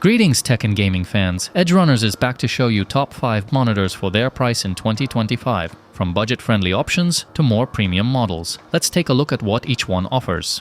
Greetings tech and gaming fans, Edgerunners is back to show you top 5 monitors for their price in 2025, from budget-friendly options to more premium models. Let's take a look at what each one offers.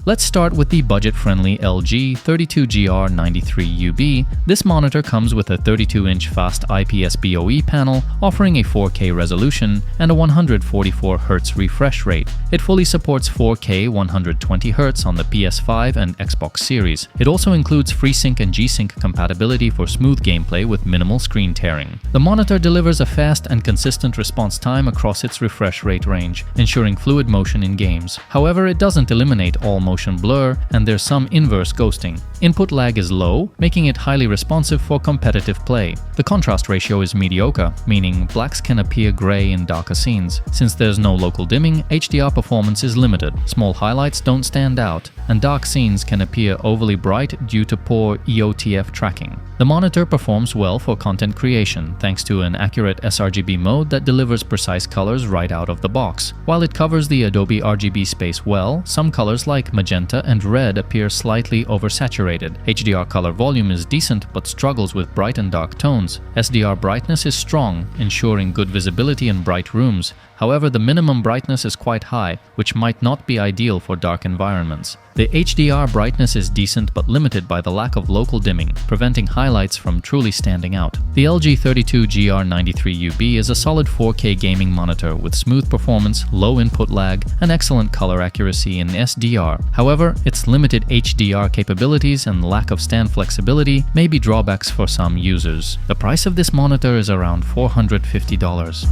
Let's start with the budget-friendly LG 32GR93UB. This monitor comes with a 32-inch Fast-IPS BOE panel offering a 4K resolution and a 144Hz refresh rate. It fully supports 4K 120Hz on the PS5 and Xbox Series. It also includes FreeSync and G-Sync compatibility for smooth gameplay with minimal screen tearing. The monitor delivers a fast and consistent response time across its refresh rate range, ensuring fluid motion in games. However, it doesn't eliminate all motion blur, and there's some inverse ghosting. Input lag is low, making it highly responsive for competitive play. The contrast ratio is mediocre, meaning blacks can appear gray in darker scenes. Since there's no local dimming, HDR performance is limited. Small highlights don't stand out, and dark scenes can appear overly bright due to poor EOTF tracking. The monitor performs well for content creation thanks to an accurate sRGB mode that delivers precise colors right out of the box. While it covers the Adobe RGB space well, some colors like magenta and red appear slightly oversaturated. HDR color volume is decent but struggles with bright and dark tones. SDR brightness is strong, ensuring good visibility in bright rooms. However, the minimum brightness is quite high, which might not be ideal for dark environments. The HDR brightness is decent but limited by the lack of local dimming, preventing highlights from truly standing out. The LG 32GR93UB is a solid 4K gaming monitor with smooth performance, low input lag, and excellent color accuracy in SDR. However, its limited HDR capabilities and lack of stand flexibility may be drawbacks for some users. The price of this monitor is around $450.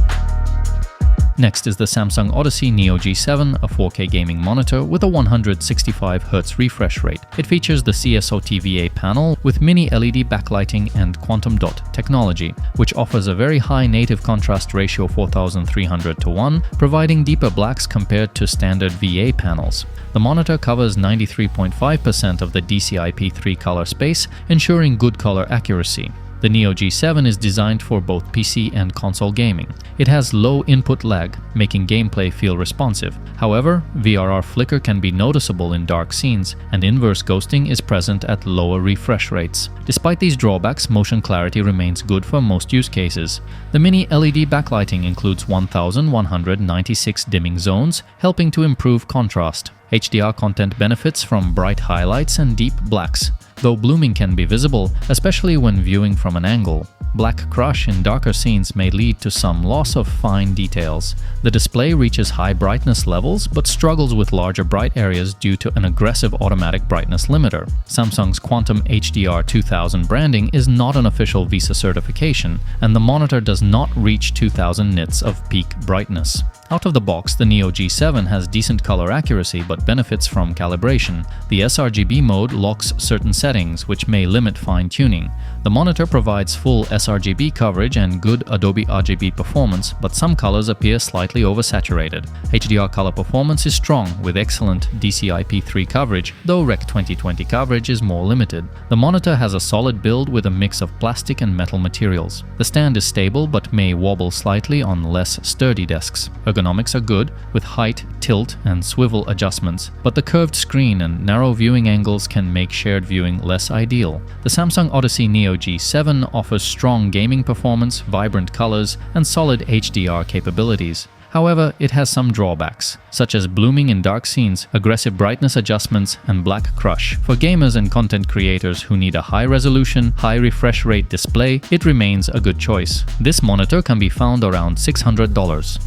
Next is the Samsung Odyssey Neo G7, a 4K gaming monitor with a 165Hz refresh rate. It features the CSOTVA panel with mini LED backlighting and quantum dot technology, which offers a very high native contrast ratio 4300:1, providing deeper blacks compared to standard VA panels. The monitor covers 93.5% of the DCI-P3 color space, ensuring good color accuracy. The Neo G7 is designed for both PC and console gaming. It has low input lag, making gameplay feel responsive. However, VRR flicker can be noticeable in dark scenes, and inverse ghosting is present at lower refresh rates. Despite these drawbacks, motion clarity remains good for most use cases. The mini LED backlighting includes 1196 dimming zones, helping to improve contrast. HDR content benefits from bright highlights and deep blacks, though blooming can be visible, especially when viewing from an angle. Black crush in darker scenes may lead to some loss of fine details. The display reaches high brightness levels but struggles with larger bright areas due to an aggressive automatic brightness limiter. Samsung's Quantum HDR 2000 branding is not an official VISA certification, and the monitor does not reach 2000 nits of peak brightness. Out of the box, the Neo G7 has decent color accuracy but benefits from calibration. The sRGB mode locks certain settings, which may limit fine-tuning. The monitor provides full sRGB coverage and good Adobe RGB performance, but some colors appear slightly oversaturated. HDR color performance is strong with excellent DCI-P3 coverage, though Rec 2020 coverage is more limited. The monitor has a solid build with a mix of plastic and metal materials. The stand is stable but may wobble slightly on less sturdy desks. Ergonomics are good, with height, tilt, and swivel adjustments, but the curved screen and narrow viewing angles can make shared viewing less ideal. The Samsung Odyssey Neo G7 offers strong gaming performance, vibrant colors, and solid HDR capabilities. However, it has some drawbacks, such as blooming in dark scenes, aggressive brightness adjustments, and black crush. For gamers and content creators who need a high-resolution, high-refresh rate display, it remains a good choice. This monitor can be found around $600.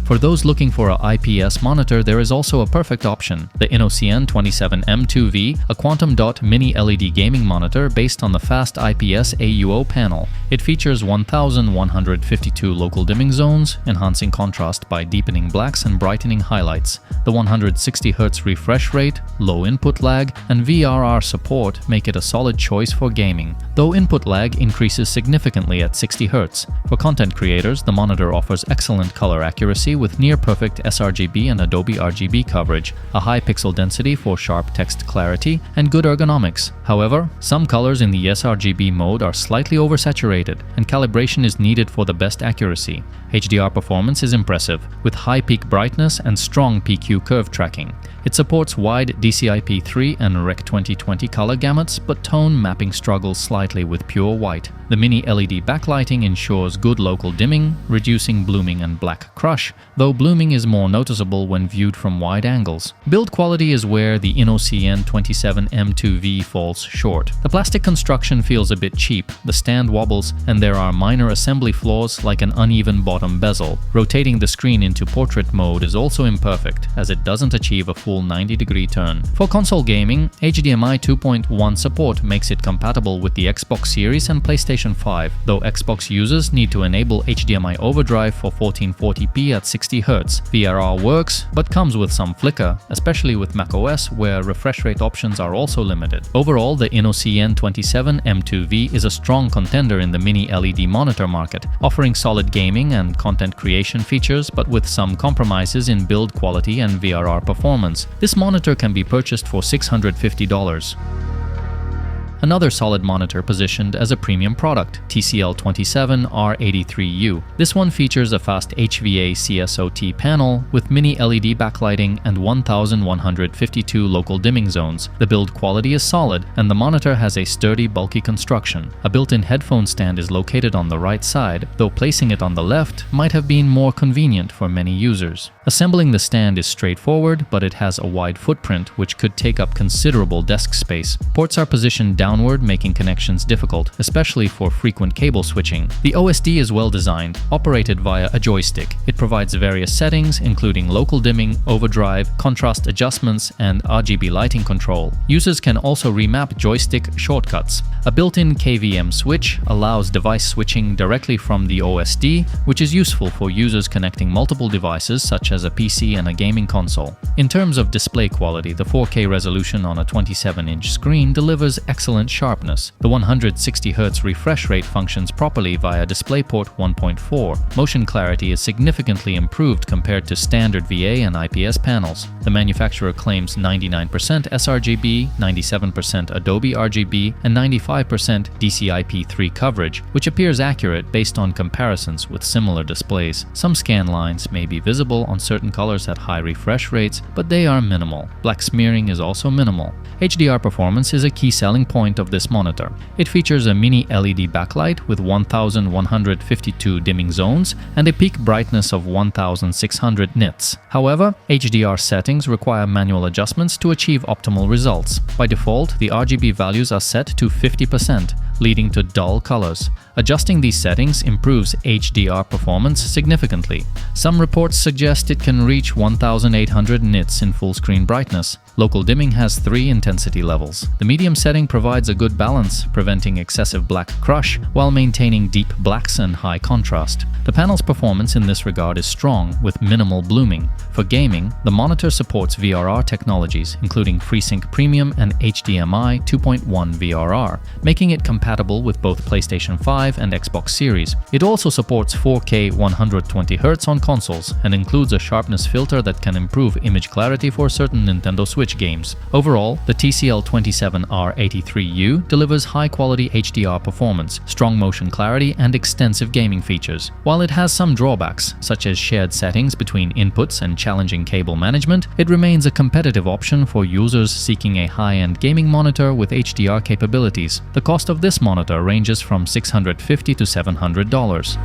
For those looking for an IPS monitor, there is also a perfect option, the INNOCN 27M2V, a quantum dot mini LED gaming monitor based on the Fast-IPS AUO panel. It features 1152 local dimming zones, enhancing contrast by deepening blacks and brightening highlights. The 160Hz refresh rate, low input lag, and VRR support make it a solid choice for gaming, though input lag increases significantly at 60Hz. For content creators, the monitor offers excellent color accuracy with near-perfect sRGB and Adobe RGB coverage, a high pixel density for sharp text clarity, and good ergonomics. However, some colors in the sRGB mode are slightly oversaturated, and calibration is needed for the best accuracy. HDR performance is impressive, with high peak brightness and strong PQ curve tracking. It supports wide DCI-P3 and Rec 2020 color gamuts, but tone mapping struggles slightly with pure white. The Mini LED backlighting ensures good local dimming, reducing blooming and black crush, though blooming is more noticeable when viewed from wide angles. Build quality is where the INNOCN 27M2V falls short. The plastic construction feels a bit cheap, the stand wobbles, and there are minor assembly flaws like an uneven bottom bezel. Rotating the screen into portrait mode is also imperfect, as it doesn't achieve a full 90-degree turn. For console gaming, HDMI 2.1 support makes it compatible with the Xbox Series and PlayStation 5, though Xbox users need to enable HDMI overdrive for 1440p at 60Hz. VRR works, but comes with some flicker, especially with macOS, where refresh rate options are also limited. Overall, the INNOCN 27M2V is a strong contender in the Mini LED monitor market, offering solid gaming and content creation features, but with some compromises in build quality and VRR performance. This monitor can be purchased for $650. Another solid monitor positioned as a premium product, TCL27R83U. This one features a fast HVA CSOT panel with mini LED backlighting and 1152 local dimming zones. The build quality is solid, and the monitor has a sturdy, bulky construction. A built-in headphone stand is located on the right side, though placing it on the left might have been more convenient for many users. Assembling the stand is straightforward, but it has a wide footprint which could take up considerable desk space. Ports are positioned downward, making connections difficult, especially for frequent cable switching. The OSD is well designed, operated via a joystick. It provides various settings, including local dimming, overdrive, contrast adjustments, and RGB lighting control. Users can also remap joystick shortcuts. A built-in KVM switch allows device switching directly from the OSD, which is useful for users connecting multiple devices such as a PC and a gaming console. In terms of display quality, the 4K resolution on a 27-inch screen delivers excellent sharpness. The 160Hz refresh rate functions properly via DisplayPort 1.4. Motion clarity is significantly improved compared to standard VA and IPS panels. The manufacturer claims 99% sRGB, 97% Adobe RGB, and 95% DCI-P3 coverage, which appears accurate based on comparisons with similar displays. Some scan lines may be visible on certain colors at high refresh rates, but they are minimal. Black smearing is also minimal. HDR performance is a key selling point of this monitor. It features a mini LED backlight with 1152 dimming zones and a peak brightness of 1600 nits. However, HDR settings require manual adjustments to achieve optimal results. By default, the RGB values are set to 50%, leading to dull colors. Adjusting these settings improves HDR performance significantly. Some reports suggest it can reach 1800 nits in full screen brightness. Local dimming has 3 intensity levels. The medium setting provides a good balance, preventing excessive black crush while maintaining deep blacks and high contrast. The panel's performance in this regard is strong, with minimal blooming. For gaming, the monitor supports VRR technologies, including FreeSync Premium and HDMI 2.1 VRR, making it compatible with both PlayStation 5 and Xbox Series. It also supports 4K 120Hz on consoles and includes a sharpness filter that can improve image clarity for certain Nintendo Switch games. Overall, the TCL27R83U delivers high-quality HDR performance, strong motion clarity, and extensive gaming features. While it has some drawbacks, such as shared settings between inputs and challenging cable management, it remains a competitive option for users seeking a high-end gaming monitor with HDR capabilities. The cost of this monitor ranges from $650 to $700.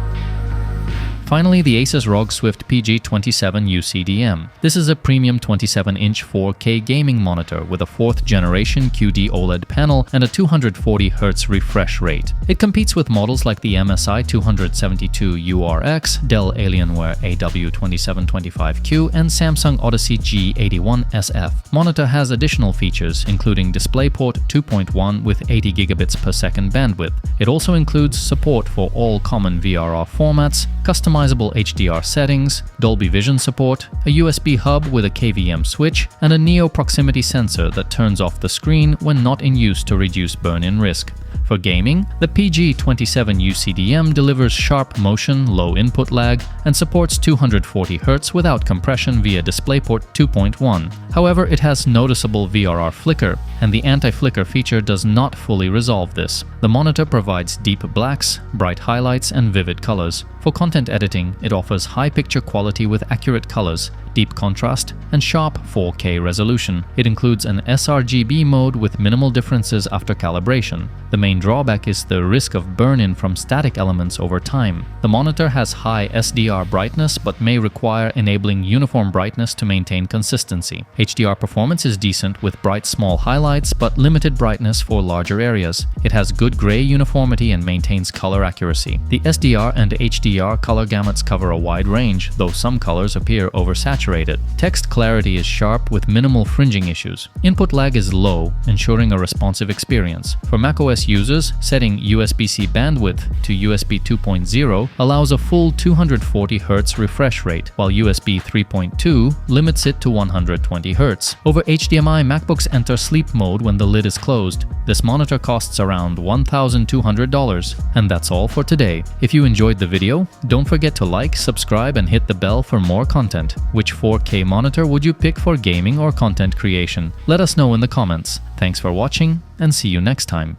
Finally, the ASUS ROG Swift PG27 UCDM. This is a premium 27-inch 4K gaming monitor with a 4th generation QD-OLED panel and a 240Hz refresh rate. It competes with models like the MSI 272 URX, Dell Alienware AW2725Q, and Samsung Odyssey G81 SF. Monitor has additional features, including DisplayPort 2.1 with 80 gigabits per second bandwidth. It also includes support for all common VRR formats, customizable HDR settings, Dolby Vision support, a USB hub with a KVM switch, and a Neo proximity sensor that turns off the screen when not in use to reduce burn-in risk. For gaming, the PG27U CDM delivers sharp motion, low input lag, and supports 240Hz without compression via DisplayPort 2.1. However, it has noticeable VRR flicker, and the anti-flicker feature does not fully resolve this. The monitor provides deep blacks, bright highlights, and vivid colors. For content editing, it offers high picture quality with accurate colors, deep contrast, and sharp 4K resolution. It includes an sRGB mode with minimal differences after calibration. The main drawback is the risk of burn-in from static elements over time. The monitor has high SDR brightness but may require enabling uniform brightness to maintain consistency. HDR performance is decent with bright small highlights but limited brightness for larger areas. It has good gray uniformity and maintains color accuracy. The SDR and HDR color gamuts cover a wide range, though some colors appear oversaturated. Text clarity is sharp with minimal fringing issues. Input lag is low, ensuring a responsive experience. For macOS users, setting USB-C bandwidth to USB 2.0 allows a full 240Hz refresh rate, while USB 3.2 limits it to 120Hz. Over HDMI, MacBooks enter sleep mode when the lid is closed. This monitor costs around $1,200. And that's all for today. If you enjoyed the video, don't forget to like, subscribe, and hit the bell for more content. Which 4K monitor would you pick for gaming or content creation? Let us know in the comments. Thanks for watching, and see you next time.